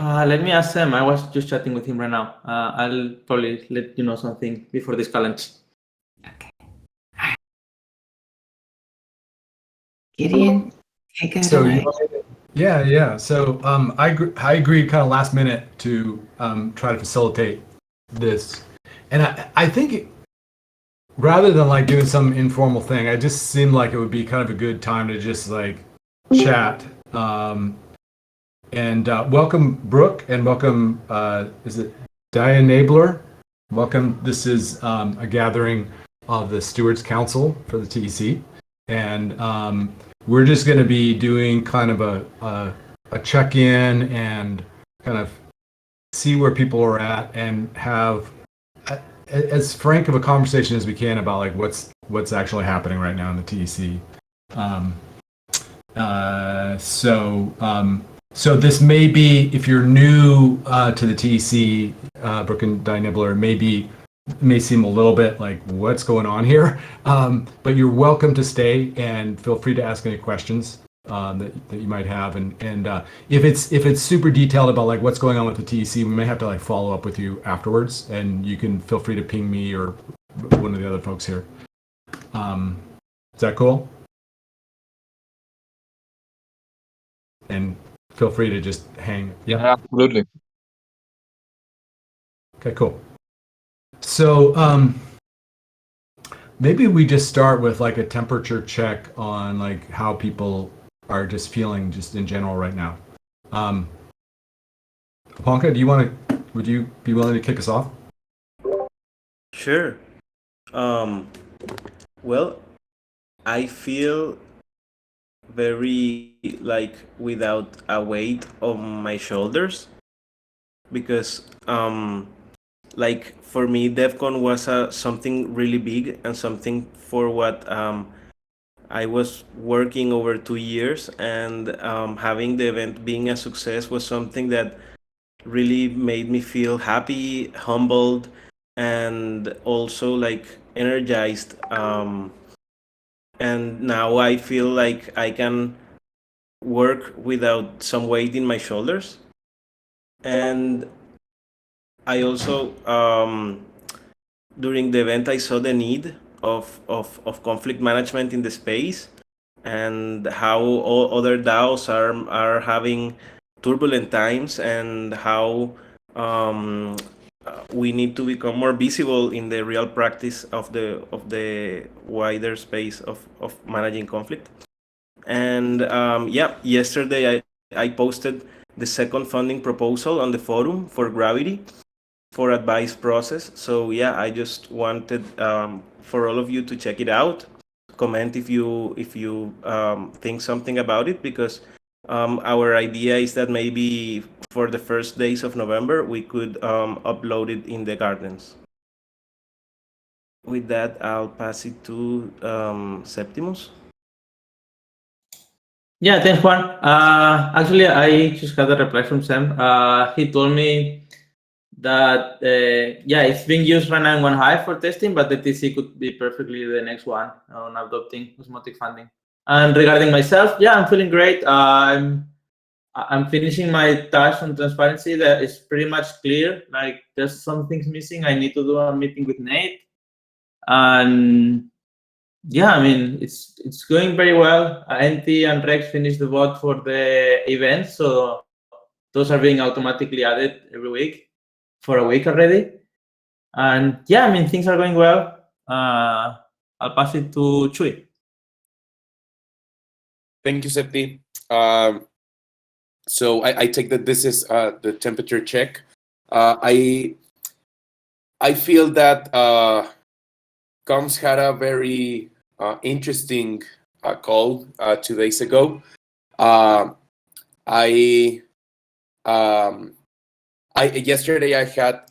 Let me ask Sam. I was just chatting with him right now. I'll probably let you know something before this challenge. Okay. Gideon, take it So away. yeah. So I agreed kind of last minute to try to facilitate this, and I think rather than like doing some informal thing, I just seemed like it would be kind of a good time to just like chat. And welcome Brooke, and welcome is it Diane Nabler? Welcome. This is a gathering of the Stewards Council for the TEC, and we're just going to be doing kind of a check-in and kind of see where people are at and have as frank of a conversation as we can about like what's actually happening right now in the TEC. So this may be, if you're new to the TEC, Brooke and Diane Nibbler, may seem a little bit like what's going on here, but you're welcome to stay and feel free to ask any questions that you might have. And if it's super detailed about like what's going on with the TEC, we may have to like follow up with you afterwards, and you can feel free to ping me or one of the other folks here. Is that cool? And feel free to just hang. Yeah, absolutely. Okay, cool. So maybe we just start with like a temperature check on like how people are just feeling just in general right now. Ponka, would you be willing to kick us off? Sure. Well, I feel very like without a weight on my shoulders, because like for me DevCon was something really big and something for what I was working over 2 years, and having the event being a success was something that really made me feel happy, humbled, and also like energized. And now I feel like I can work without some weight in my shoulders. And I also during the event I saw the need of conflict management in the space, and how all other DAOs are having turbulent times, and how we need to become more visible in the real practice of the wider space of managing conflict. And yesterday I posted the second funding proposal on the forum for Gravity for advice process. So yeah, I just wanted for all of you to check it out, comment if you think something about it, because our idea is that maybe for the first days of November we could upload it in the gardens. With that, I'll pass it to Septimus. Yeah, thanks, Juan. Actually, I just got a reply from Sam. He told me that it's being used right now in 1Hive for testing, but the TC could be perfectly the next one on adopting osmotic funding. And regarding myself, I'm feeling great. I'm finishing my task on transparency. That is pretty much clear. Like there's some things missing. I need to do a meeting with Nate, and I mean it's going very well. NT and Rex finished the bot for the event, so those are being automatically added every week for a week already. And I mean things are going well. I'll pass it to Chui. Thank you, Septi. So I take that this is the temperature check. I feel that Coms had a very interesting call 2 days ago. Yesterday I had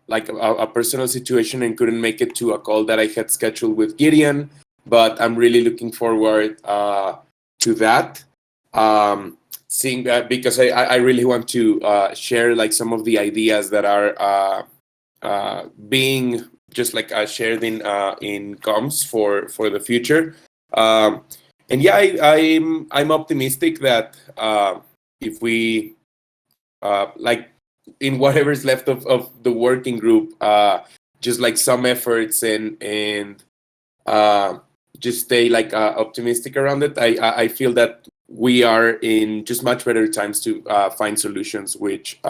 like a personal situation and couldn't make it to a call that I had scheduled with Gideon, but I'm really looking forward to that. Seeing that, because I really want to share like some of the ideas that are being just like shared in comms for the future. And I'm optimistic that if we like in whatever's left of the working group, just like some efforts and just stay like optimistic around it. I feel that we are in just much better times to find solutions, which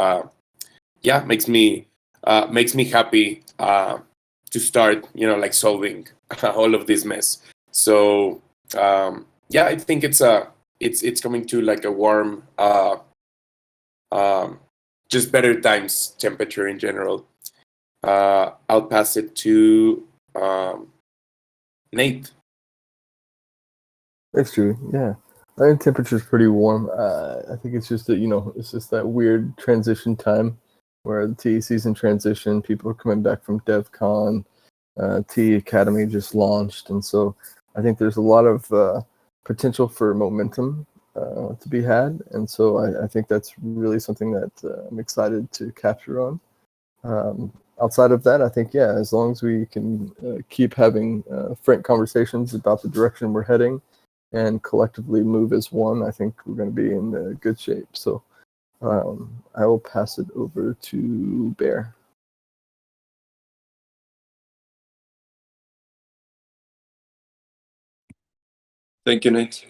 makes me happy to start, like solving all of this mess. So I think it's coming to like a warm, just better times temperature in general. I'll pass it to Nate. That's true. Yeah, I think temperature's pretty warm. I think it's just that it's just that weird transition time where the TEC's in transition. People are coming back from DevCon. T Academy just launched, and so I think there's a lot of potential for momentum to be had, and so I think that's really something that I'm excited to capture on. Outside of that, I think as long as we can keep having frank conversations about the direction we're heading and collectively move as one, I think we're going to be in good shape. So I will pass it over to Bear. Thank you, Nate.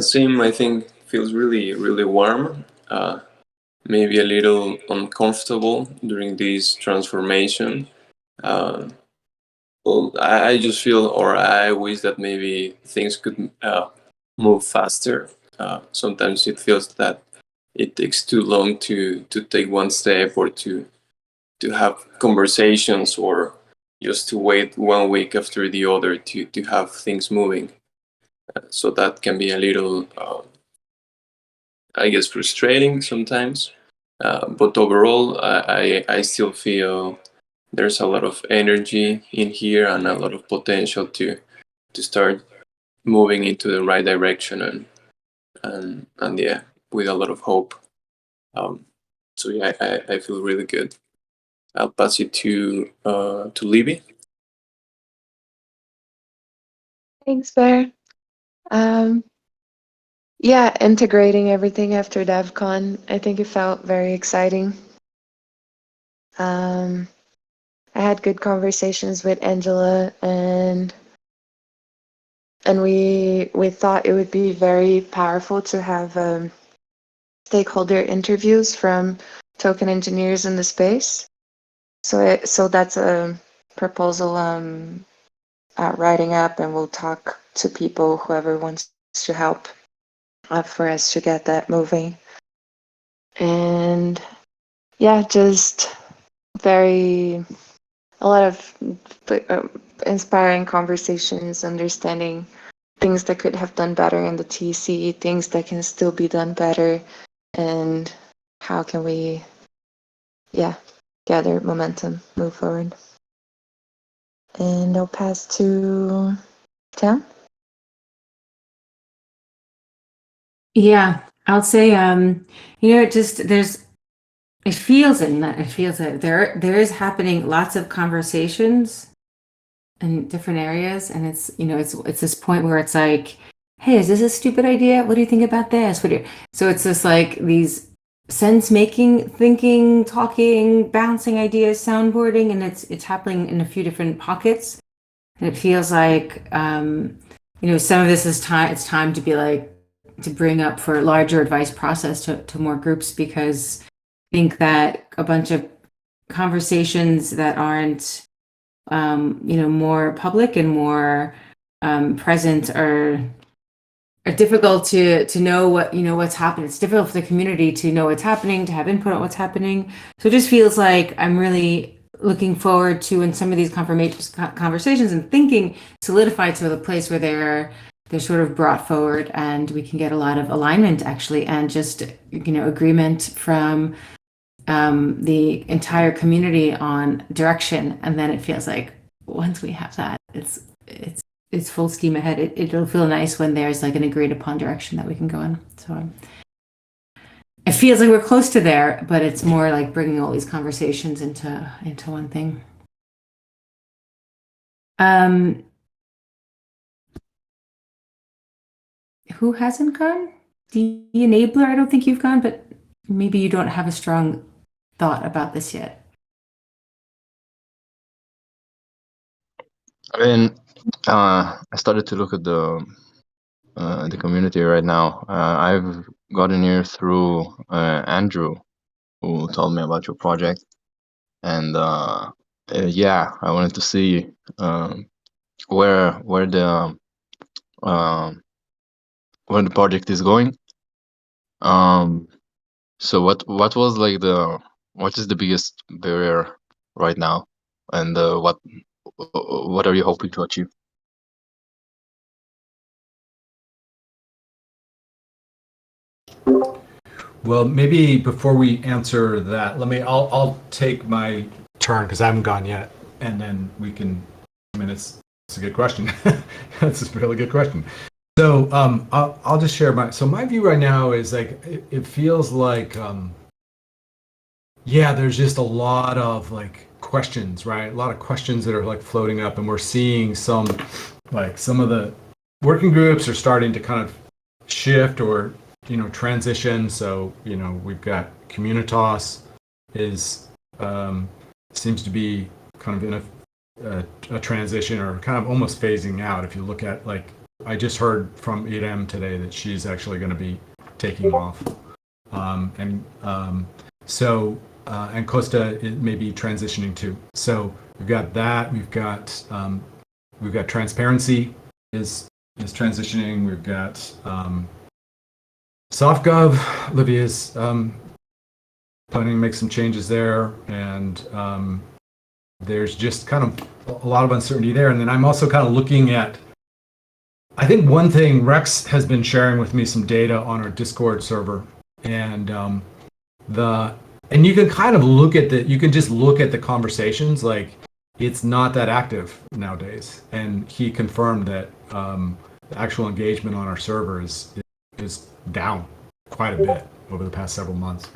Same. I think feels really, really warm. Maybe a little uncomfortable during this transformation. Well, I just feel, or I wish that maybe things could move faster. Sometimes it feels that it takes too long to take one step, or to have conversations, or just to wait 1 week after the other to have things moving. So that can be a little, I guess, frustrating sometimes. But overall, I still feel there's a lot of energy in here and a lot of potential to start moving into the right direction, and with a lot of hope. I feel really good. I'll pass it to Libby. Thanks, Bear. Integrating everything after DevCon, I think it felt very exciting. I had good conversations with Angela, and we thought it would be very powerful to have stakeholder interviews from token engineers in the space. So that's a proposal writing up, and we'll talk to people, whoever wants to help, for us to get that moving. And just a lot of inspiring conversations, understanding things that could have done better in the TC, things that can still be done better, and how can we gather momentum, move forward. And I'll pass to Tam. Yeah, I'll say, it feels that there is happening lots of conversations in different areas, and it's this point where it's like, hey, is this a stupid idea? What do you think about this? So it's just like these sense-making, thinking, talking, bouncing ideas, soundboarding, and it's happening in a few different pockets. And it feels like some of this is time. It's time to be like, to bring up for a larger advice process to more groups, because I think that a bunch of conversations that aren't more public and more present are difficult to know what's happening. It's difficult for the community to know what's happening, to have input on what's happening. So it just feels like I'm really looking forward to, in some of these conversations and thinking, solidify to the place where they're sort of brought forward, and we can get a lot of alignment, actually, and just agreement from the entire community on direction. And then it feels like once we have that, it's full steam ahead. It'll feel nice when there's like an agreed upon direction that we can go in. So it feels like we're close to there, but it's more like bringing all these conversations into one thing. Who hasn't gone? The enabler, I don't think you've gone, but maybe you don't have a strong thought about this yet. I mean, I started to look at the community right now. I've gotten here through Andrew, who told me about your project, and yeah, I wanted to see where the project is going. So what was like what is the biggest barrier right now, and what are you hoping to achieve? Well, maybe before we answer that, I'll take my turn because I haven't gone yet, and then we can. I mean, it's a good question. That's a really good question. So I'll just share my view right now is like it feels like yeah, there's just a lot of like questions, right? A lot of questions that are like floating up, and we're seeing some of the working groups are starting to kind of shift or transition. So we've got Communitas is seems to be kind of in a transition or kind of almost phasing out. If you look at I just heard from Irem today that she's actually going to be taking off, and Costa may be transitioning too. So we've got that. We've got transparency is transitioning. We've got SoftGov. Olivia's planning to make some changes there, and there's just kind of a lot of uncertainty there. And then I'm also kind of looking at. I think one thing Rex has been sharing with me some data on our Discord server, and you can kind of you can just look at the conversations, like it's not that active nowadays. And he confirmed that the actual engagement on our server is down quite a bit over the past several months.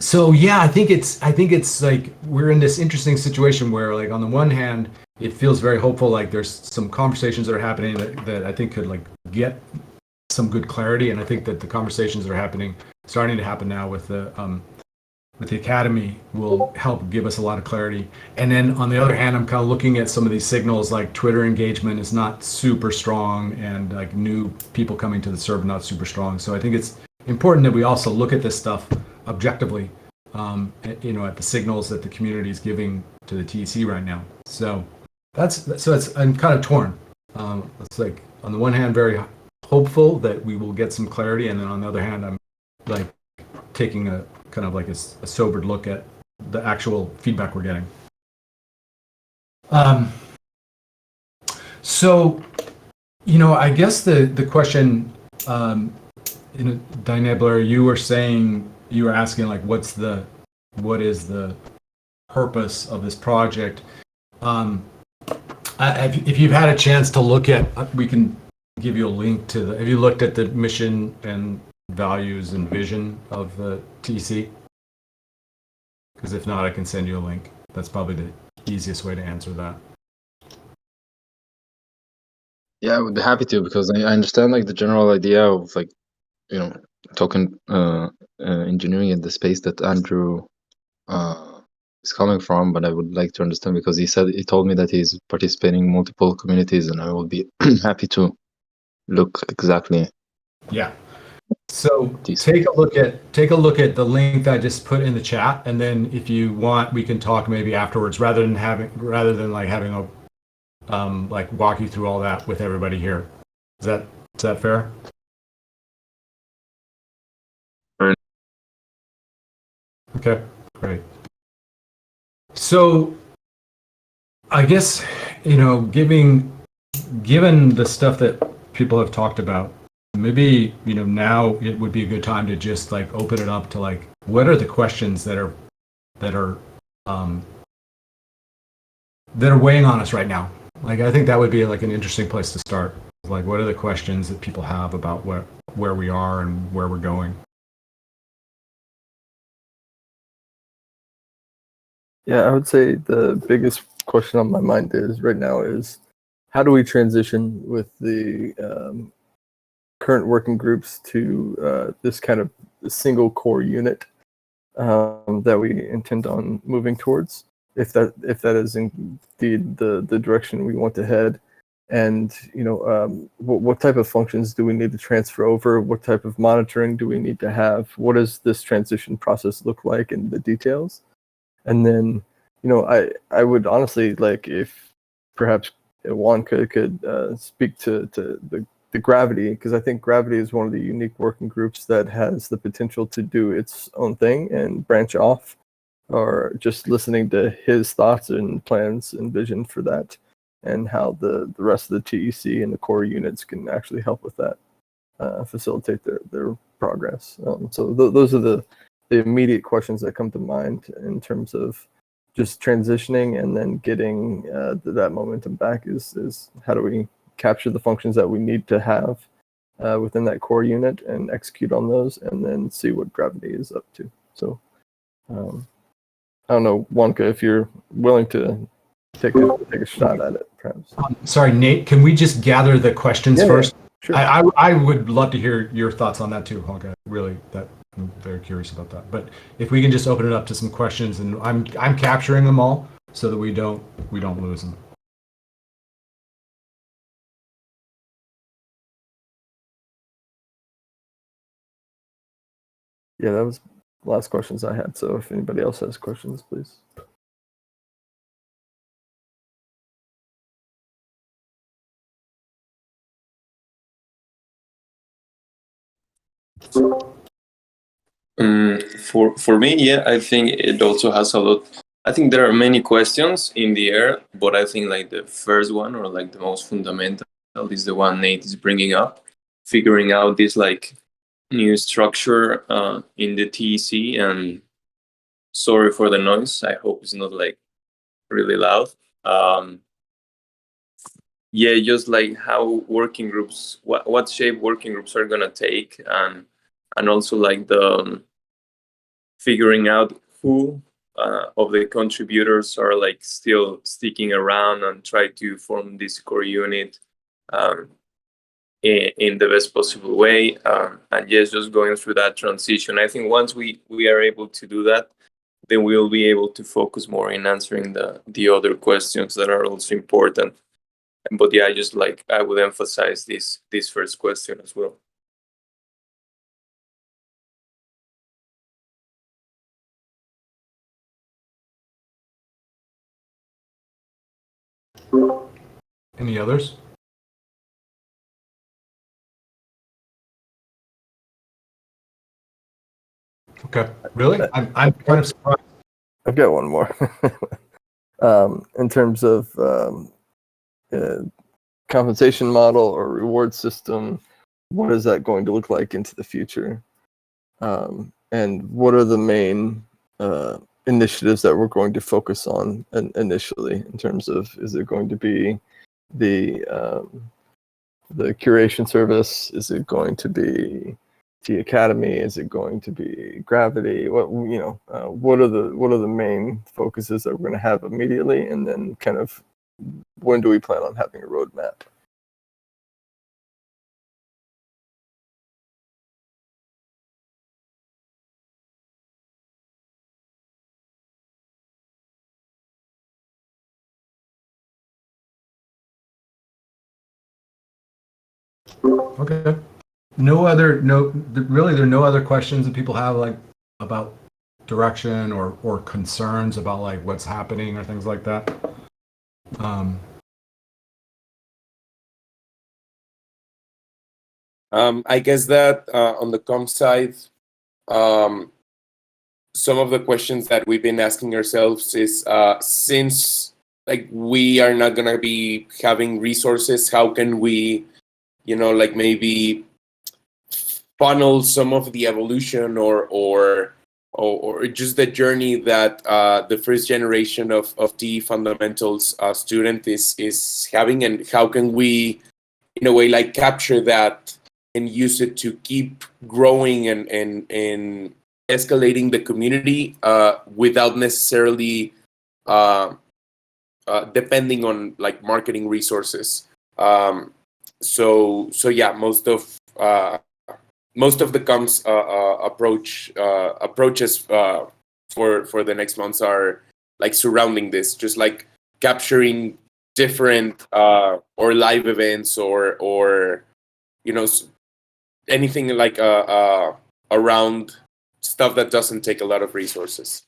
So yeah, I think it's like we're in this interesting situation where like on the one hand it feels very hopeful, like there's some conversations that are happening that I think could like get some good clarity, and I think that the conversations that are starting to happen now with the academy will help give us a lot of clarity. And then on the other hand, I'm kind of looking at some of these signals, like Twitter engagement is not super strong, and like new people coming to the server not super strong. So I think it's important that we also look at this stuff objectively, at the signals that the community is giving to the TEC right now. So I'm kind of torn. It's like on the one hand very hopeful that we will get some clarity, and then on the other hand I'm like taking a kind of like a sobered look at the actual feedback we're getting. So I guess the question, Dynebler, you were asking like what is the purpose of this project. If you've had a chance to look at, we can give you a link to have you looked at the mission and values and vision of the TEC? Because if not, I can send you a link. That's probably the easiest way to answer that. Yeah, I would be happy to, because I understand like the general idea of like token engineering in the space that Andrew is coming from, but I would like to understand, because he told me that he's participating in multiple communities, and I will be happy to look exactly. Yeah. So take a look at the link that I just put in the chat, and then if you want, we can talk maybe afterwards, rather than having a like walk you through all that with everybody here. Is that fair? Right. Okay, great. So I guess given the stuff that people have talked about, maybe now it would be a good time to just like open it up to like what are the questions that are weighing on us right now. Like I think that would be like an interesting place to start. Like what are the questions that people have about where we are and where we're going. Yeah, I would say the biggest question on my mind right now is how do we transition with the current working groups to this kind of single core unit that we intend on moving towards, if that is indeed the direction we want to head. And what type of functions do we need to transfer over? What type of monitoring do we need to have? What does this transition process look like in the details? And then I would honestly like if perhaps Juan could speak to the Gravity, because I think Gravity is one of the unique working groups that has the potential to do its own thing and branch off, or just listening to his thoughts and plans and vision for that, and how the rest of the TEC and the core units can actually help with that, facilitate their progress. So those are the immediate questions that come to mind in terms of just transitioning and then getting that momentum back is how do we capture the functions that we need to have within that core unit and execute on those, and then see what Gravity is up to. So I don't know, Wonka, if you're willing to take a shot at it, perhaps. Sorry, Nate, can we just gather the questions first? Sure. I would love to hear your thoughts on that too, Wonka. Really, I'm very curious about that. But if we can just open it up to some questions, and I'm capturing them all so that we don't lose them. Yeah, that was the last questions I had. So if anybody else has questions, please. For me, yeah, I think it also has a lot. I think there are many questions in the air, but I think like the first one, or like the most fundamental, is the one Nate is bringing up, figuring out this like new structure in the TEC. And sorry for the noise. I hope it's not like really loud. Yeah, just like how working groups, what shape working groups are gonna take, and also like the figuring out who of the contributors are like still sticking around and try to form this core unit in the best possible way. And yes, just going through that transition. I think once we are able to do that, then we'll be able to focus more in answering the other questions that are also important. But yeah, I would emphasize this first question as well. Any others? Okay, really? I'm kind of surprised. I've got one more. In terms of compensation model or reward system, what is that going to look like into the future? And what are the main initiatives that we're going to focus on initially, in terms of, is it going to be the curation service? Is it going to be T Academy? Is it going to be Gravity? What are the main focuses that we're going to have immediately, and then kind of when do we plan on having a roadmap? Okay. There are no other questions that people have, like about direction or concerns about like what's happening or things like that. I guess that on the comp side, some of the questions that we've been asking ourselves is, since like we are not gonna be having resources, how can we, like maybe funnel some of the evolution or just the journey that the first generation of TE fundamentals student is having, and how can we, in a way, like capture that and use it to keep growing and escalating the community without necessarily depending on like marketing resources. So yeah, most of most of the comms approaches for the next months are like surrounding this, just like capturing different or live events or anything like around stuff that doesn't take a lot of resources.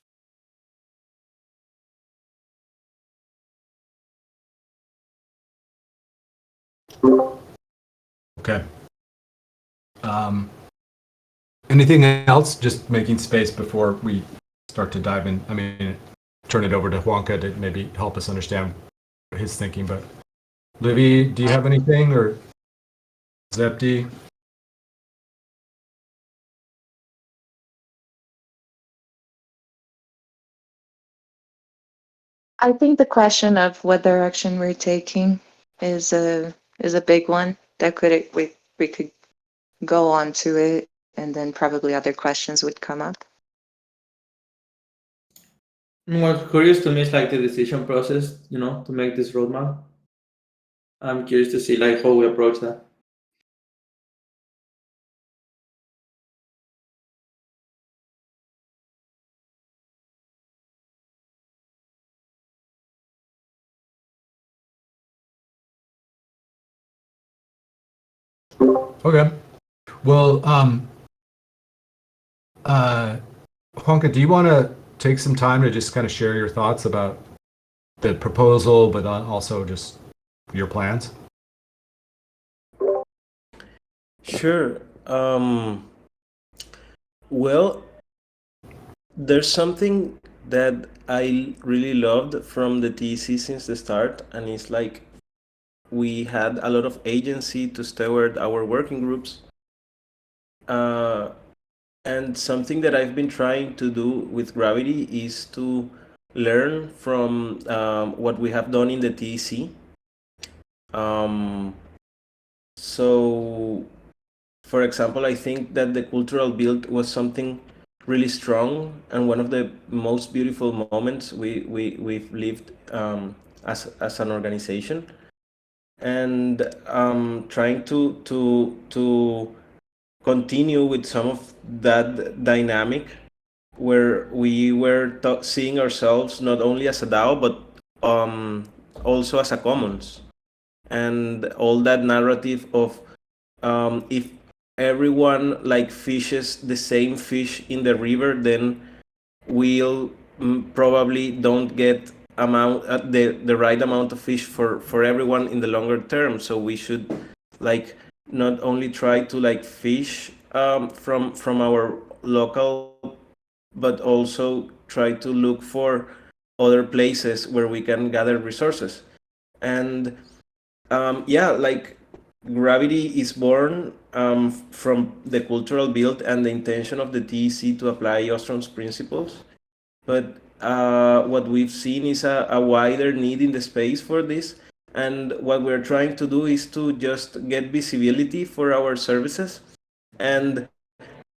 Okay. Anything else? Just making space before we start to dive in. I mean, turn it over to Juanca to maybe help us understand his thinking. But Livy, do you have anything, or Zepti? I think the question of what direction we're taking is a big one that we could go on to it, and then probably other questions would come up. What's curious to me is like the decision process, to make this roadmap. I'm curious to see like how we approach that. Okay. Well, Juanca, do you want to take some time to just kind of share your thoughts about the proposal, but also just your plans? Sure. Well, there's something that I really loved from the TEC since the start, and it's like we had a lot of agency to steward our working groups. And something that I've been trying to do with Gravity is to learn from what we have done in the TEC. So, for example, I think that the cultural build was something really strong and one of the most beautiful moments we've lived as an organization. And trying to continue with some of that dynamic where we were seeing ourselves not only as a DAO but also as a commons, and all that narrative of if everyone like fishes the same fish in the river, then we'll probably don't get the right amount of fish for everyone in the longer term. So we should like not only try to like fish from our local, but also try to look for other places where we can gather resources. And like Gravity is born from the cultural build and the intention of the TEC to apply Ostrom's principles. But what we've seen is a wider need in the space for this. And what we're trying to do is to just get visibility for our services. And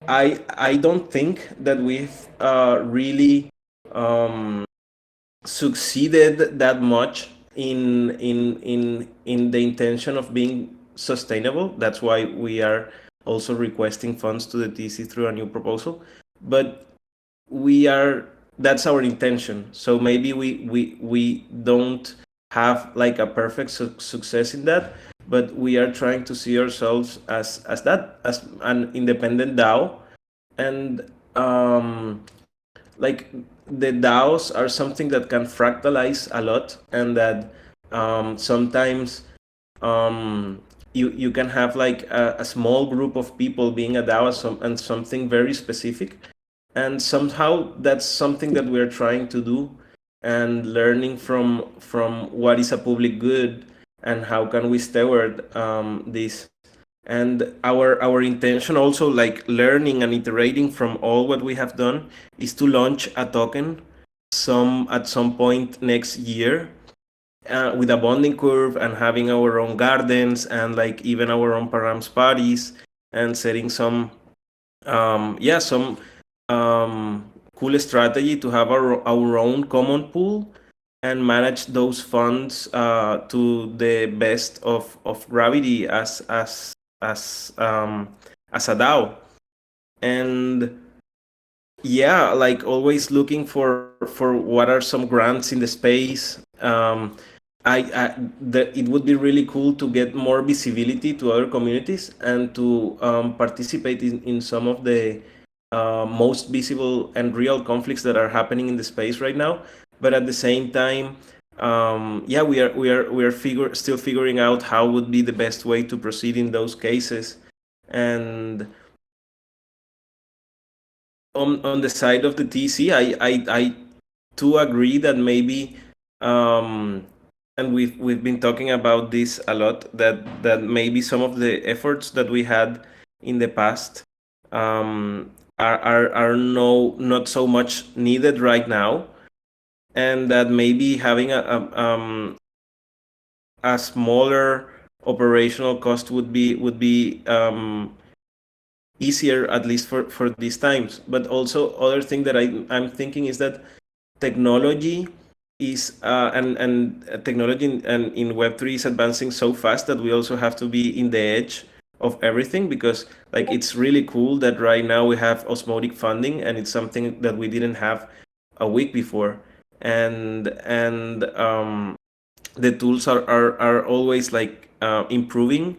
I don't think that we've really succeeded that much in the intention of being sustainable. That's why we are also requesting funds to the TC through a new proposal. But that's our intention. So maybe we don't have like a perfect success in that, but we are trying to see ourselves as an independent DAO. And like the DAOs are something that can fractalize a lot, and that sometimes you can have like a small group of people being a DAO and something very specific. And somehow that's something that we're trying to do, and learning from what is a public good and how can we steward this. And our intention also, like learning and iterating from all what we have done, is to launch a token at some point next year with a bonding curve and having our own gardens and like even our own params parties, and setting some cool strategy to have our own common pool and manage those funds to the best of Gravity as as a DAO. And yeah, like always looking for what are some grants in the space. It would be really cool to get more visibility to other communities and to participate in some of the most visible and real conflicts that are happening in the space right now. But at the same time, yeah, we are still figuring out how would be the best way to proceed in those cases. And on the side of the TC, I too agree that maybe, and we've been talking about this a lot, that maybe some of the efforts that we had in the past are not so much needed right now, and that maybe having a smaller operational cost would be easier, at least for these times. But also other thing that I'm thinking is that technology is and technology in Web3 is advancing so fast that we also have to be in the edge of everything, because like it's really cool that right now we have osmotic funding, and it's something that we didn't have a week before. And the tools are always like improving,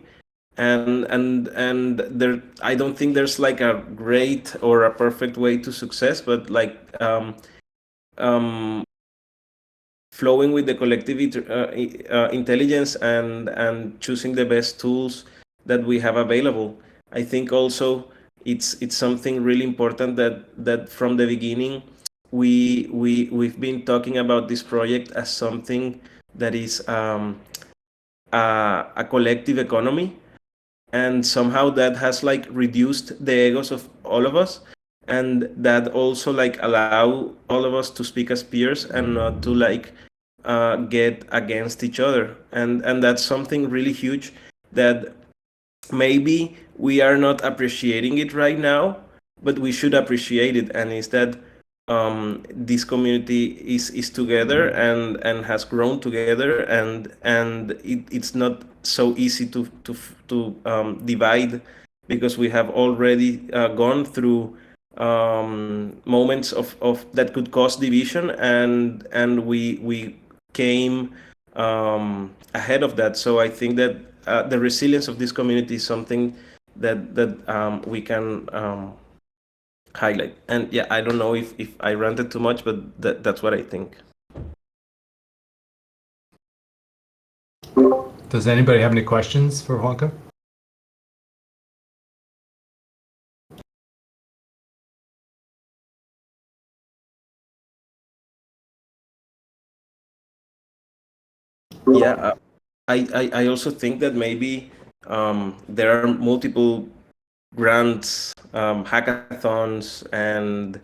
and there, I don't think there's like a great or a perfect way to success, but like flowing with the collective intelligence and choosing the best tools that we have available. I think also it's something really important that from the beginning we've been talking about this project as something that is a collective economy, and somehow that has like reduced the egos of all of us, and that also like allow all of us to speak as peers and not to like get against each other. And that's something really huge that maybe we are not appreciating it right now, but we should appreciate it. And is that this community is together and has grown together, and it's not so easy to divide, because we have already gone through moments of that could cause division, and we came ahead of that. So I think that the resilience of this community is something that we can highlight. And yeah, I don't know if I ranted too much, but that's what I think. Does anybody have any questions for Juanca? Yeah, I also think that maybe there are multiple grants, hackathons, and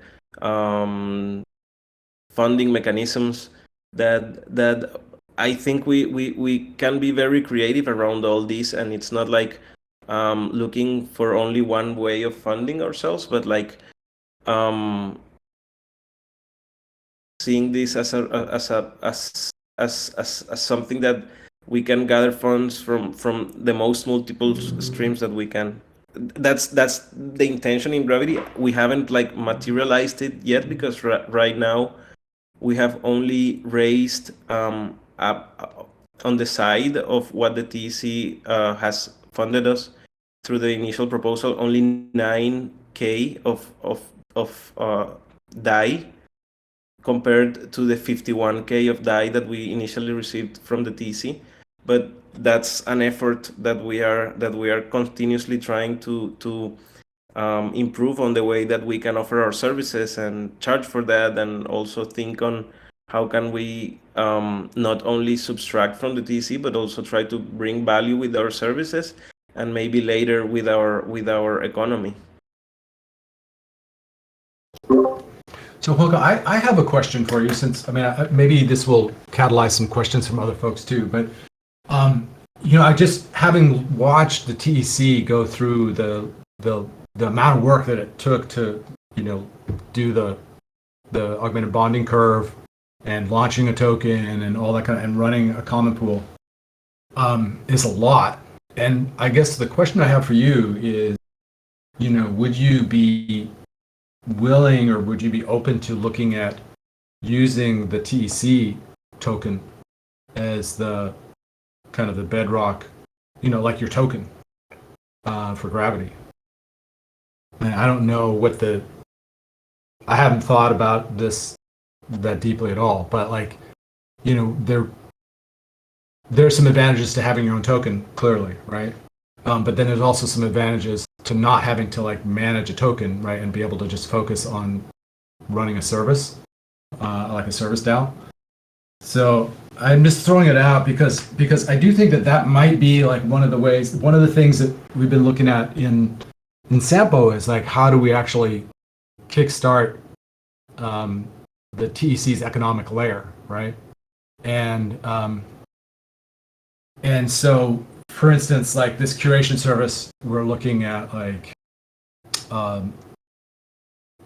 funding mechanisms that I think we can be very creative around all this, and it's not like looking for only one way of funding ourselves, but like seeing this as something that we can gather funds from the most multiple streams that we can. That's the intention in Gravity. We haven't like materialized it yet, because right now we have only raised up on the side of what the TEC has funded us through the initial proposal, only 9K of DAI, compared to the 51K of DAI that we initially received from the TEC. But that's an effort that we are continuously trying to improve on the way that we can offer our services and charge for that, and also think on how can we not only subtract from the TEC, but also try to bring value with our services, and maybe later with our economy. So, Juanca, I have a question for you, since, I mean, maybe this will catalyze some questions from other folks too, but, you know, I just, having watched the TEC go through the amount of work that it took to, you know, do the augmented bonding curve and launching a token and all that kind of, and running a common pool, is a lot. And I guess the question I have for you is, would you be willing or would you be open to looking at using the TEC token as the kind of the bedrock, like your token for Gravity? And I don't know I haven't thought about this that deeply at all, but there's some advantages to having your own token, clearly, right? But then there's also some advantages to not having to manage a token, right, and be able to just focus on running a service, like a service DAO. So I'm just throwing it out because I do think that might be one of the things that we've been looking at in Sampo is how do we actually kickstart the TEC's economic layer, right? And so, for instance, this curation service, we're looking at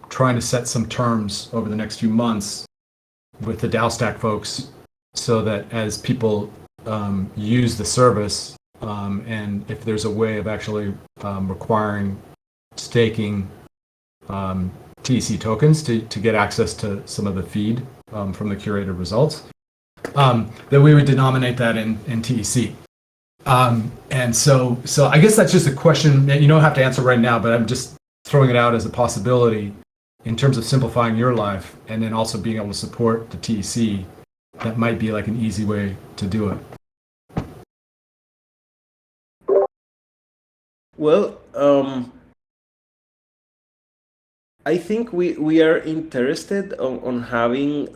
trying to set some terms over the next few months with the DAO Stack folks, so that as people use the service, and if there's a way of actually requiring staking TEC tokens to get access to some of the feed from the curated results, that we would denominate that in TEC. And so I guess that's just a question that you don't have to answer right now, but I'm just throwing it out as a possibility in terms of simplifying your life and then also being able to support the TEC. That might be an easy way to do it. Well, I think we are interested on having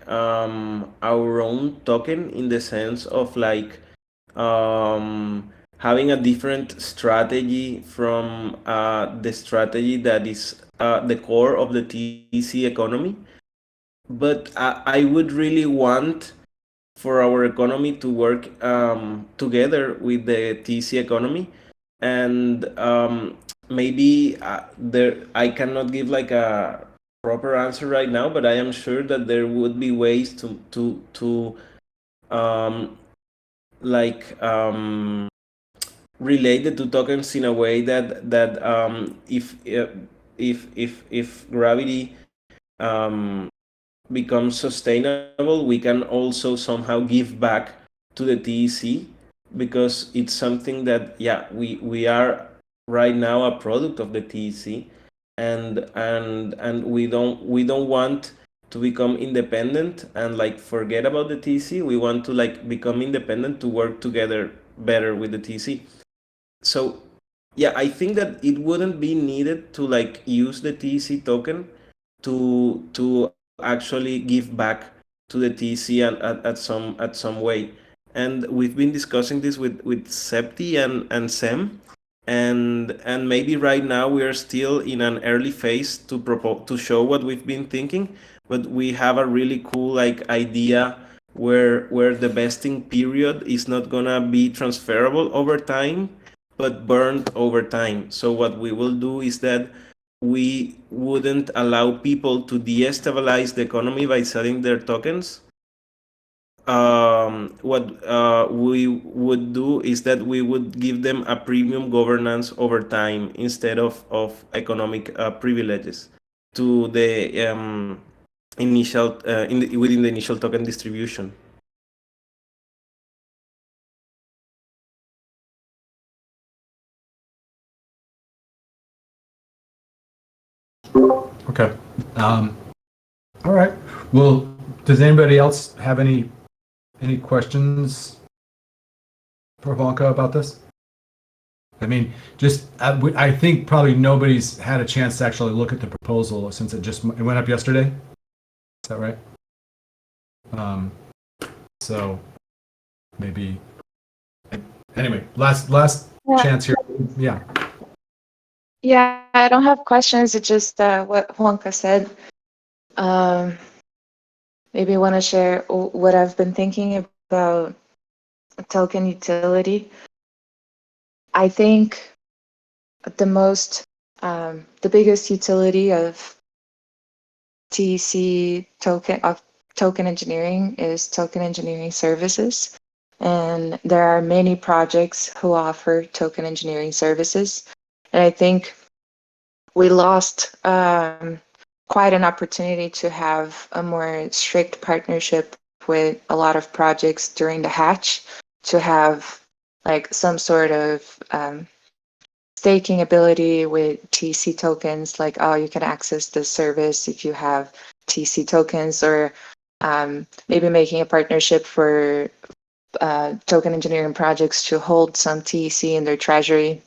our own token, in the sense of having a different strategy from the strategy that is the core of the TEC economy. But I would really want for our economy to work together with the TEC economy, and maybe I cannot give a proper answer right now, but I am sure that there would be ways to relate the two tokens in a way that if Gravity becomes sustainable, we can also somehow give back to the TEC, because it's something that we are right now a product of the TEC, and we don't want to become independent and forget about the TEC. We want to become independent to work together better with the TEC. So I think that it wouldn't be needed to use the TEC token to actually give back to the TEC at some way. And we've been discussing this with Septi and Sem, and maybe right now we are still in an early phase to show what we've been thinking, but we have a really cool idea where the vesting period is not gonna be transferable over time, but burned over time. So what we will do is that we wouldn't allow people to destabilize the economy by selling their tokens. What we would do is that we would give them a premium governance over time instead of economic privileges to the initial within the initial token distribution. Okay. All right. Well, does anybody else have any questions for Ivanka about this? I mean, I think probably nobody's had a chance to actually look at the proposal since it went up yesterday. Is that right? So maybe. Anyway, last chance here. Yeah. Yeah, I don't have questions. It's just what Juanca said. Maybe I want to share what I've been thinking about token utility. I think the biggest utility of TEC token engineering is token engineering services. and there are many projects who offer token engineering services. And I think we lost quite an opportunity to have a more strict partnership with a lot of projects during the hatch, to have like some sort of staking ability with TC tokens, like, oh, you can access this service if you have TC tokens, or maybe making a partnership for token engineering projects to hold some TEC in their treasury.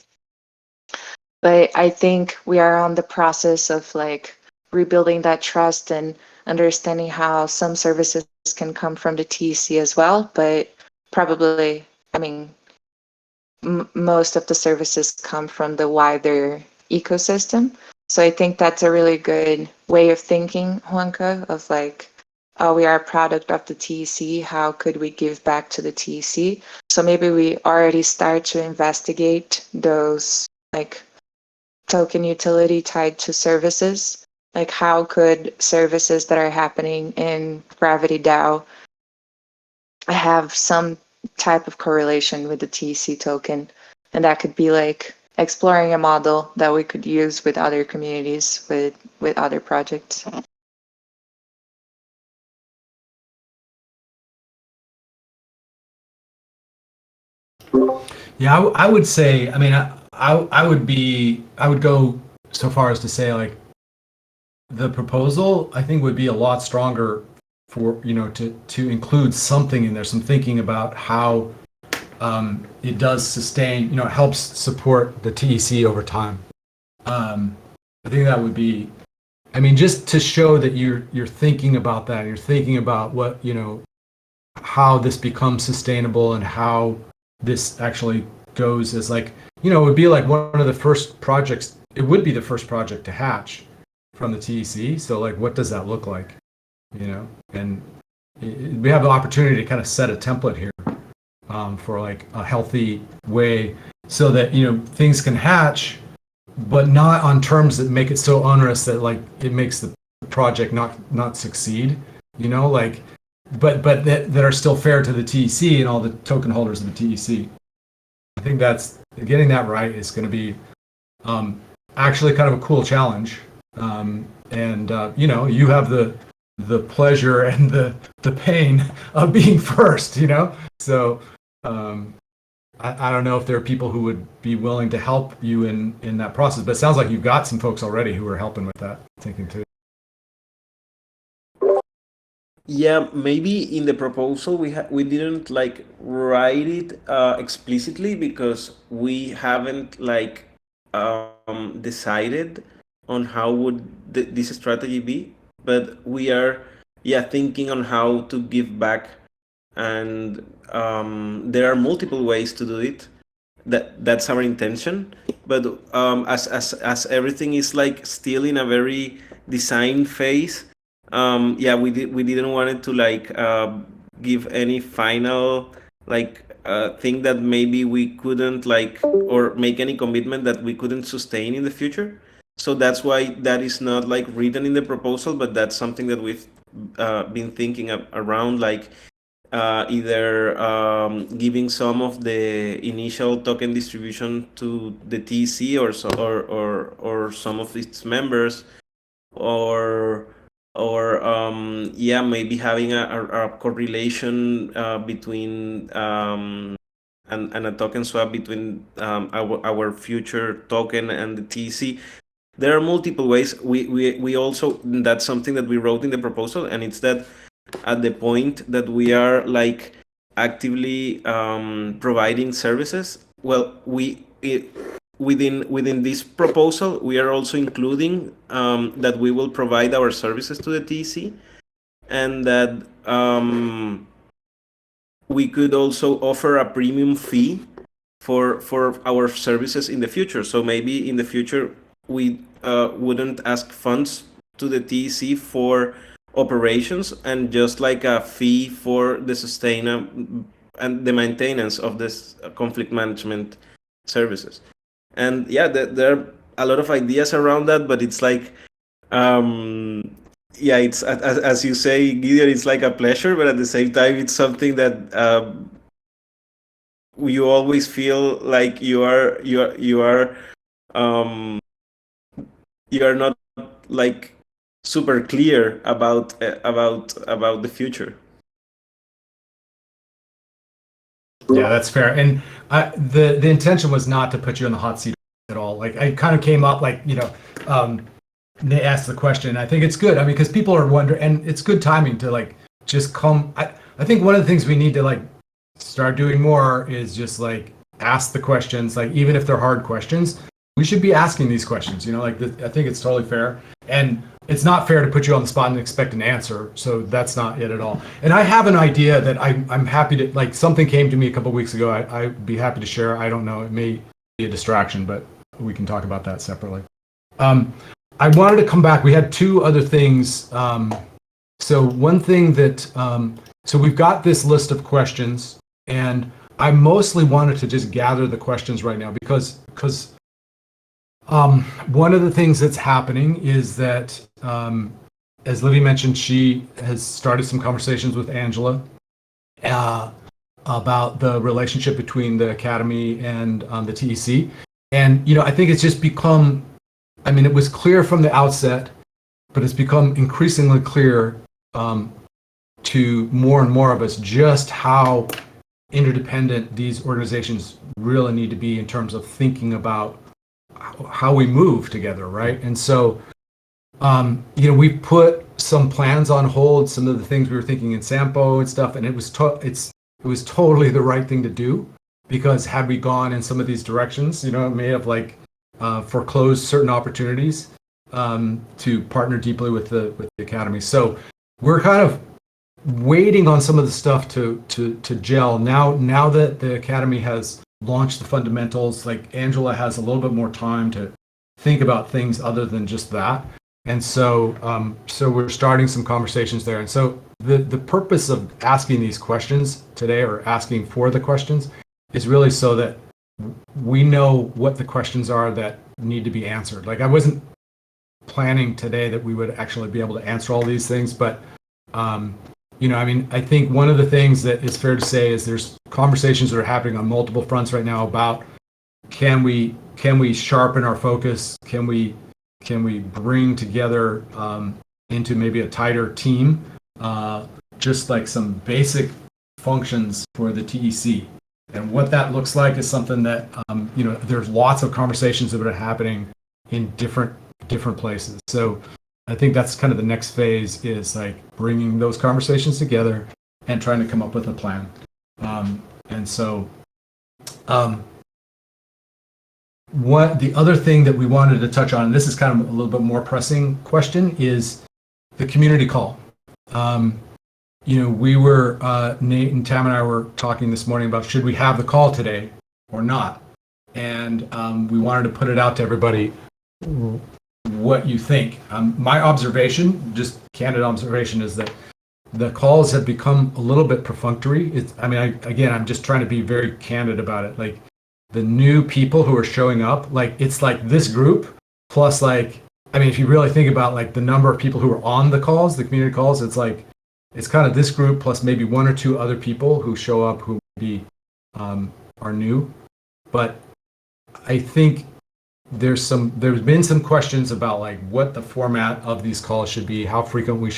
But I think we are on the process of like rebuilding that trust and understanding how some services can come from the TEC as well. But probably, I mean, most of the services come from the wider ecosystem. So I think that's a really good way of thinking, Juanca, of like, oh, we are a product of the TEC. How could we give back to the TEC? So maybe we already start to investigate those like token utility tied to services. Like, how could services that are happening in Gravity DAO have some type of correlation with the TEC token? And that could be like exploring a model that we could use with other communities, with other projects. Yeah, I would say, I mean, I would go so far as to say, like, the proposal, I think, would be a lot stronger for, to include something in there, some thinking about how it does sustain, it helps support the TEC over time. I think that would be, I mean, just to show that you're thinking about that, you're thinking about what, how this becomes sustainable and how this actually goes as like, it would be like one of the first projects, it would be the first project to hatch from the TEC. So like, what does that look like? And we have the opportunity to kind of set a template here for like a healthy way so that, things can hatch, but not on terms that make it so onerous that like it makes the project not succeed, like, but that are still fair to the TEC and all the token holders of the TEC. I think that's getting that right is going to be actually kind of a cool challenge. You have the pleasure and the pain of being first, So I don't know if there are people who would be willing to help you in that process, but it sounds like you've got some folks already who are helping with that thinking too. Yeah, maybe in the proposal we didn't like write it explicitly because we haven't like decided on how would this strategy be, but we are thinking on how to give back, and there are multiple ways to do it. That's our intention, but as everything is like still in a very design phase. We didn't want it to like give any final like thing that maybe we couldn't like, or make any commitment that we couldn't sustain in the future. So that's why that is not like written in the proposal, but that's something that we've been thinking around, like either giving some of the initial token distribution to the TC or some of its members, or maybe having a correlation between and a token swap between our future token and the TC. There are multiple ways. We also, that's something that we wrote in the proposal, and it's that at the point that we are like actively providing services, well, within this proposal, we are also including that we will provide our services to the TEC, and that we could also offer a premium fee for our services in the future. So maybe in the future we wouldn't ask funds to the TEC for operations, and just like a fee for the sustain and the maintenance of this conflict management services. And there are a lot of ideas around that, but it's like it's as you say, Gideon, it's like a pleasure, but at the same time it's something that you always feel like you are not like super clear about the future. Yeah, that's fair. And the intention was not to put you on the hot seat at all. Like I kind of came up like, they asked the question. I think it's good. I mean, because people are wondering, and it's good timing to like just come. I think one of the things we need to like start doing more is just like ask the questions, like even if they're hard questions, we should be asking these questions, like I think it's totally fair. And it's not fair to put you on the spot and expect an answer. So that's not it at all. And I have an idea that I'm happy to, like something came to me a couple of weeks ago. I'd be happy to share. I don't know. It may be a distraction, but we can talk about that separately. I wanted to come back. We had two other things. So one thing that, so we've got this list of questions, and I mostly wanted to just gather the questions right now because one of the things that's happening is that, as Livy mentioned, she has started some conversations with Angela about the relationship between the Academy and the TEC. And, I think it's just become, it was clear from the outset, but it's become increasingly clear to more and more of us just how interdependent these organizations really need to be in terms of thinking about how we move together, right? And so, we put some plans on hold, some of the things we were thinking in Sampo and stuff, and it was totally the right thing to do, because had we gone in some of these directions, it may have like foreclosed certain opportunities to partner deeply with the Academy. So we're kind of waiting on some of the stuff to gel. Now that the Academy has launched the fundamentals, like Angela has a little bit more time to think about things other than just that. And so we're starting some conversations there. And so the purpose of asking these questions today, or asking for the questions, is really so that we know what the questions are that need to be answered. Like I wasn't planning today that we would actually be able to answer all these things, but I think one of the things that is fair to say is there's conversations that are happening on multiple fronts right now about can we sharpen our focus? Can we bring together into maybe a tighter team, just like some basic functions for the TEC? And what that looks like is something that there's lots of conversations that are happening in different places. So I think that's kind of the next phase, is like bringing those conversations together and trying to come up with a plan. What the other thing that we wanted to touch on, and this is kind of a little bit more pressing question, is the community call. We were, Nate and Tam and I were talking this morning about should we have the call today or not? And we wanted to put it out to everybody what you think. My observation, just candid observation, is that the calls have become a little bit perfunctory. I'm just trying to be very candid about it. Like the new people who are showing up, like it's like this group plus like, if you really think about like the number of people who are on the calls, the community calls, it's like, it's kind of this group plus maybe one or two other people who show up who maybe are new. But I think there's been some questions about like what the format of these calls should be, how frequently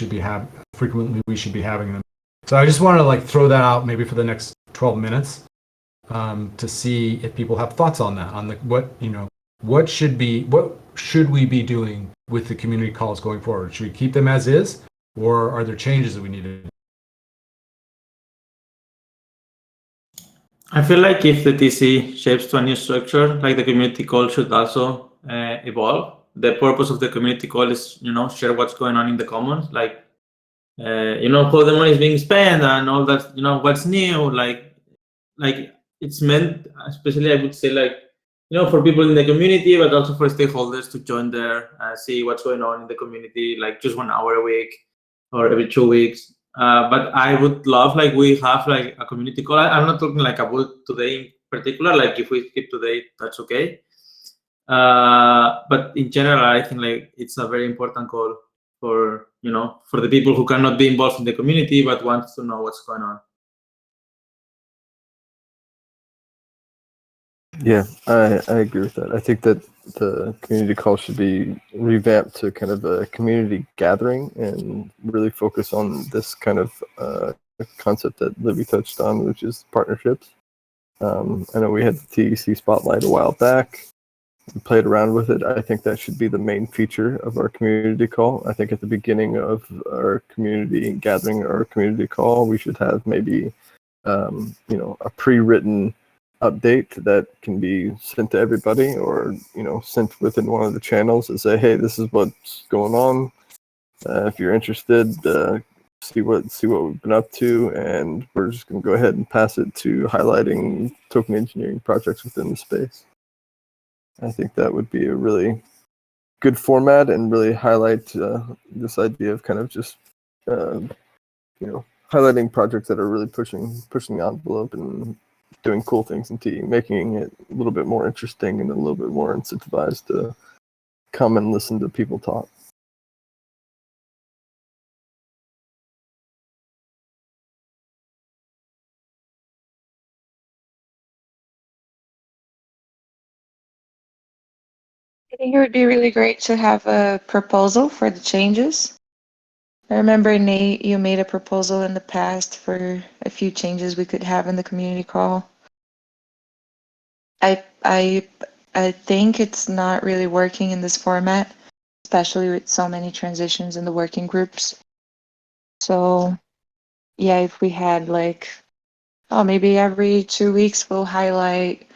we should be having them. So I just wanted to like throw that out maybe for the next 12 minutes to see if people have thoughts on that, on what should we be doing with the community calls going forward? Should we keep them as is, or are there changes that we need to do? I feel like if the TC shapes to a new structure, like the community call should also evolve. The purpose of the community call is, share what's going on in the commons, like, how the money is being spent and all that, what's new, like it's meant, especially I would say, like, for people in the community, but also for stakeholders to join there, see what's going on in the community, like just 1 hour a week or every 2 weeks. But I would love, like, we have like a community call. I'm not talking like about today in particular, like if we skip today, that's okay. But in general, I think like it's a very important call for, for the people who cannot be involved in the community, but want to know what's going on. Yeah, I agree with that. I think that the community call should be revamped to kind of a community gathering and really focus on this kind of concept that Libby touched on, which is partnerships. I know we had the TEC spotlight a while back. We played around with it. I think that should be the main feature of our community call. I think at the beginning of our community gathering or community call, we should have maybe a pre-written update that can be sent to everybody, or sent within one of the channels and say, hey, this is what's going on. If you're interested, see what we've been up to, and we're just going to go ahead and pass it to highlighting token engineering projects within the space. I think that would be a really good format and really highlight this idea of kind of just highlighting projects that are really pushing the envelope and doing cool things in TE, making it a little bit more interesting and a little bit more incentivized to come and listen to people talk. I think it would be really great to have a proposal for the changes. I remember, Nate, you made a proposal in the past for a few changes we could have in the community call. I think it's not really working in this format, especially with so many transitions in the working groups. So yeah, if we had maybe every 2 weeks we'll highlight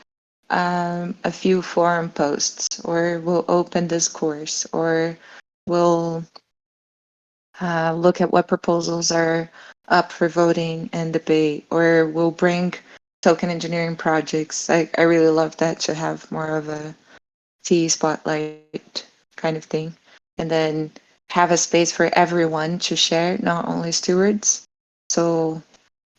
a few forum posts, or we'll open this course, or we'll look at what proposals are up for voting and debate, or we'll bring token engineering projects. I really love that, to have more of a TE spotlight kind of thing, and then have a space for everyone to share, not only stewards. So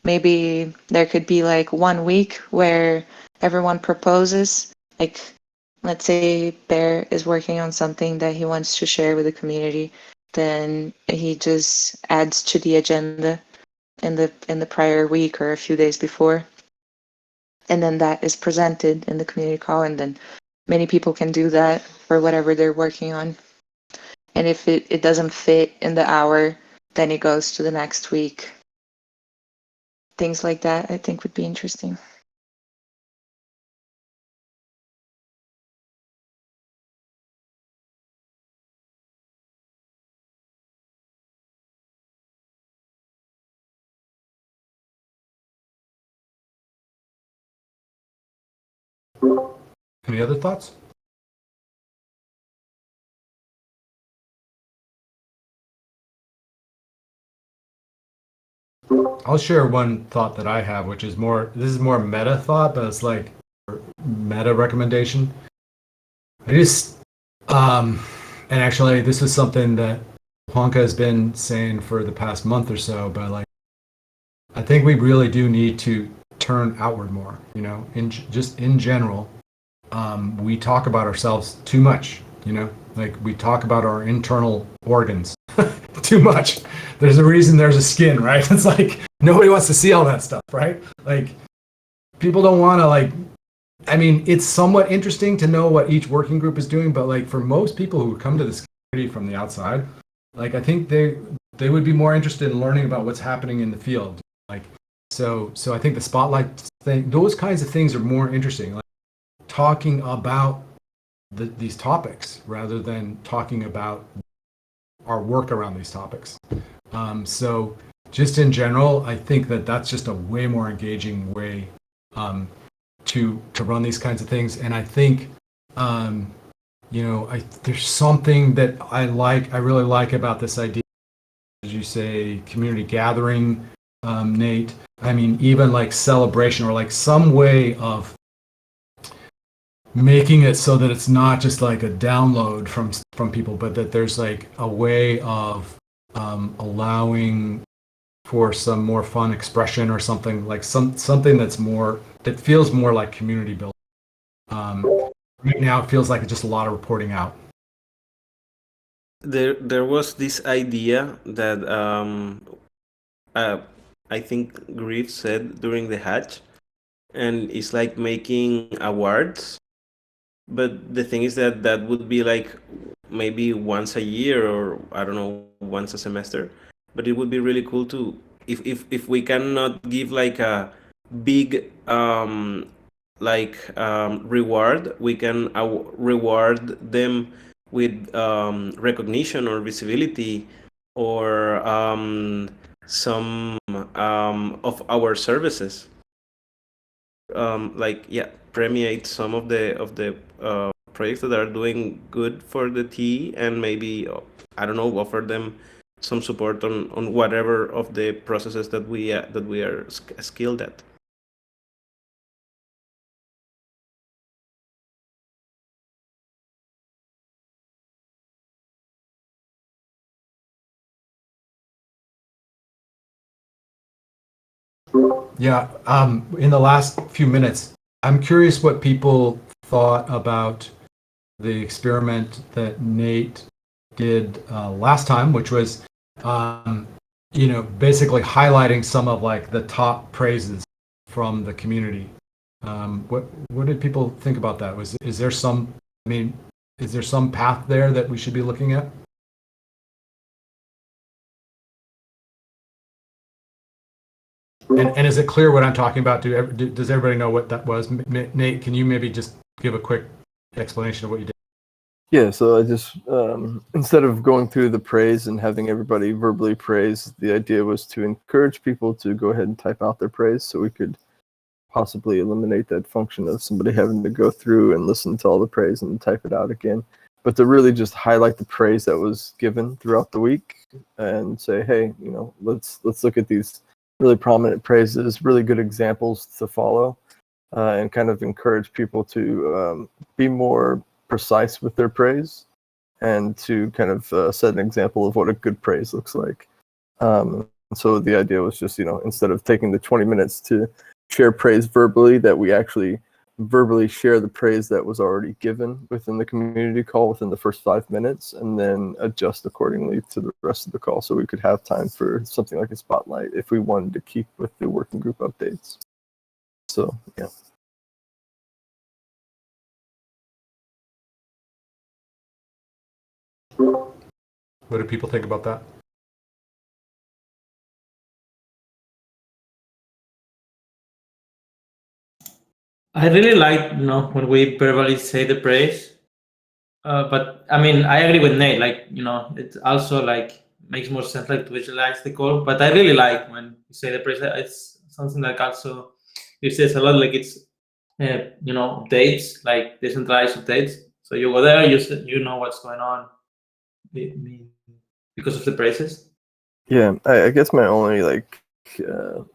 maybe there could be 1 week where everyone proposes, let's say Bear is working on something that he wants to share with the community, then he just adds to the agenda in the prior week or a few days before, and then that is presented in the community call, and then many people can do that for whatever they're working on. And if it doesn't fit in the hour, then it goes to the next week. Things like that, I think, would be interesting. Any other thoughts? I'll share one thought that I have, which is this is more meta thought, but it's like meta recommendation. And actually this is something that Honka has been saying for the past month or so, but I think we really do need to turn outward more, in general. We talk about ourselves too much, we talk about our internal organs too much. There's a reason there's a skin, right? It's nobody wants to see all that stuff, right? People don't want to it's somewhat interesting to know what each working group is doing, but for most people who come to this community from the outside, I think they would be more interested in learning about what's happening in the field. So I think the spotlight thing, those kinds of things are more interesting. Talking about these topics rather than talking about our work around these topics. So just in general, I think that's just a way more engaging way to run these kinds of things. And I think there's something that I really like about this idea, as you say, community gathering, Nate. Even celebration, or some way of making it so that it's not just a download from people, but that there's a way of allowing for some more fun expression, or something something that feels more like community building. Right now it feels like just a lot of reporting out. There was this idea that I think Griff said during the hatch, and it's like making awards. But the thing is that that would be like maybe once a year, or I don't know, once a semester. But it would be really cool to, if we cannot give like a big reward, we can reward them with recognition or visibility, or some of our services, premiate some of the projects that are doing good for the T, and maybe, I don't know, offer them some support on whatever of the processes that we are skilled at. Yeah, in the last few minutes, I'm curious what people thought about the experiment that Nate did last time, which was, basically highlighting some of like the top praises from the community. What did people think about that? Is there some path there that we should be looking at? And is it clear what I'm talking about? Does everybody know what that was? Nate, can you maybe just give a quick explanation of what you did? Yeah, so I just, instead of going through the praise and having everybody verbally praise, the idea was to encourage people to go ahead and type out their praise so we could possibly eliminate that function of somebody having to go through and listen to all the praise and type it out again. But to really just highlight the praise that was given throughout the week and say, hey, let's look at these really prominent praises, really good examples to follow, and kind of encourage people to be more precise with their praise and to kind of set an example of what a good praise looks like. So the idea was just, instead of taking the 20 minutes to share praise verbally, that we actually verbally share the praise that was already given within the community call within the first 5 minutes, and then adjust accordingly to the rest of the call so we could have time for something like a spotlight if we wanted to keep with the working group updates. So, yeah. What do people think about that? I really like, when we verbally say the praise. But I mean, I agree with Nate. Like, it also like makes more sense like to visualize the call. But I really like when you say the praise. It's something like also it says a lot. Like it's updates, like decentralized updates. So you go there, you know what's going on because of the praises. Yeah, I guess my only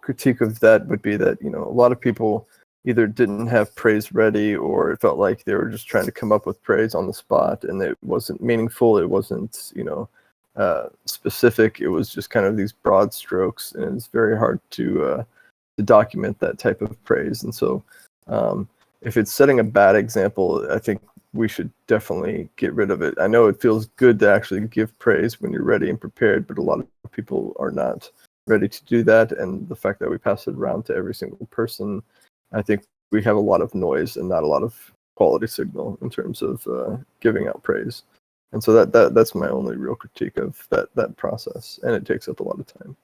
critique of that would be that a lot of people either didn't have praise ready, or it felt like they were just trying to come up with praise on the spot, and it wasn't meaningful. It wasn't specific. It was just kind of these broad strokes, and it's very hard to document that type of praise. And so, if it's setting a bad example, I think we should definitely get rid of it. I know it feels good to actually give praise when you're ready and prepared, but a lot of people are not ready to do that. And the fact that we pass it around to every single person, I think we have a lot of noise and not a lot of quality signal in terms of giving out praise. And so that's my only real critique of that process, and it takes up a lot of time.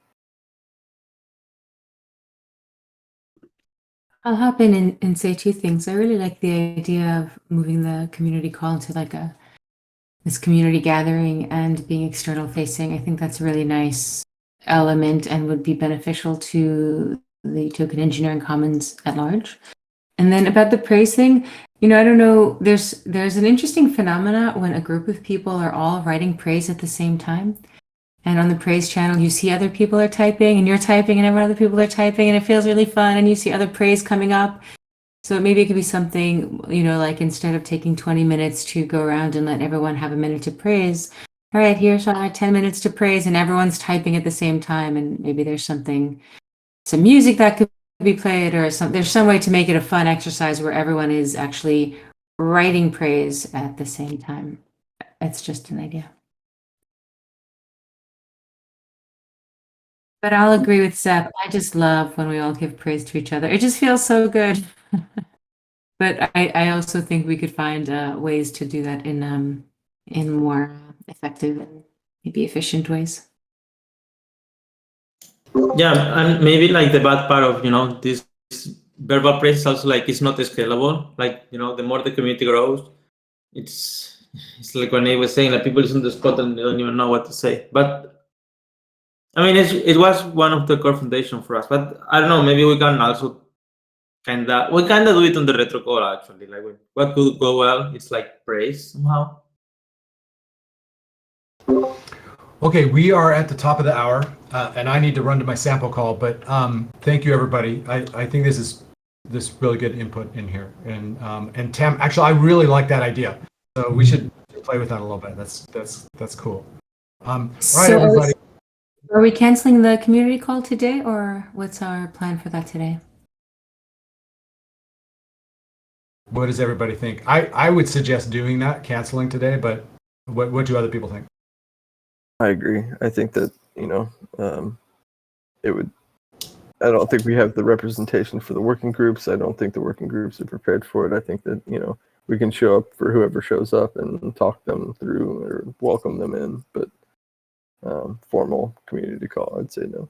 I'll hop in and say two things. I really like the idea of moving the community call into like this community gathering and being external facing. I think that's a really nice element and would be beneficial to the token engineering commons at large. And then about the praise thing, I don't know, there's an interesting phenomena when a group of people are all writing praise at the same time. And on the praise channel, you see other people are typing and you're typing and other people are typing, and it feels really fun, and you see other praise coming up. So maybe it could be something, like instead of taking 20 minutes to go around and let everyone have a minute to praise, all right, here's 10 minutes to praise, and everyone's typing at the same time. And maybe there's some music that could be played, or there's some way to make it a fun exercise where everyone is actually writing praise at the same time. It's just an idea. But I'll agree with Seth. I just love when we all give praise to each other. It just feels so good. But I also think we could find ways to do that in more effective and maybe efficient ways. Yeah, and maybe like the bad part of this verbal praise is also like it's not scalable. Like the more the community grows, it's like when I was saying that people listen to spot and they don't even know what to say. But I mean, it was one of the core foundation for us. But I don't know, maybe we can also kind of do it on the retro call actually. Like what could go well, it's like praise somehow. Okay, we are at the top of the hour, and I need to run to my sample call. But thank you, everybody. I think this is really good input in here. And Tam, actually, I really like that idea. So we should play with that a little bit. That's cool. All right, So everybody. are we canceling the community call today, or what's our plan for that today? What does everybody think? I would suggest doing that, canceling today. But what do other people think? I agree. I think that it would. I don't think we have the representation for the working groups. I don't think the working groups are prepared for it. I think that we can show up for whoever shows up and talk them through or welcome them in, but formal community call, I'd say no.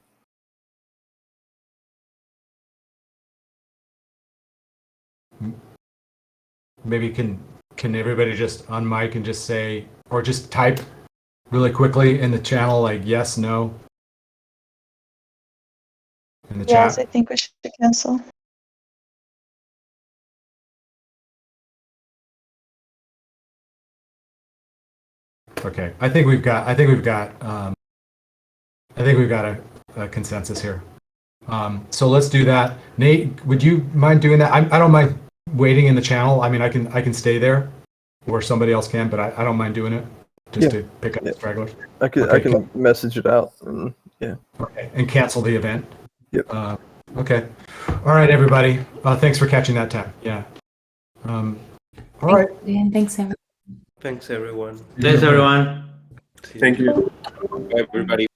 Maybe can everybody just unmic and just say, or just type really quickly in the channel, like yes, no, in the Yes, chat. I think we should cancel. Okay, I think we've got a consensus here. So let's do that. Nate, would you mind doing that? I don't mind waiting in the channel. I mean, I can stay there, or somebody else can, but I don't mind doing it just to pick up the stragglers. I can message it out and Okay, and cancel the event. Yep. Okay. All right, everybody. Thanks for catching that time. Yeah. All right. And thanks, everyone. Thanks, everyone. Thanks, everyone. Thank you. Bye, everybody.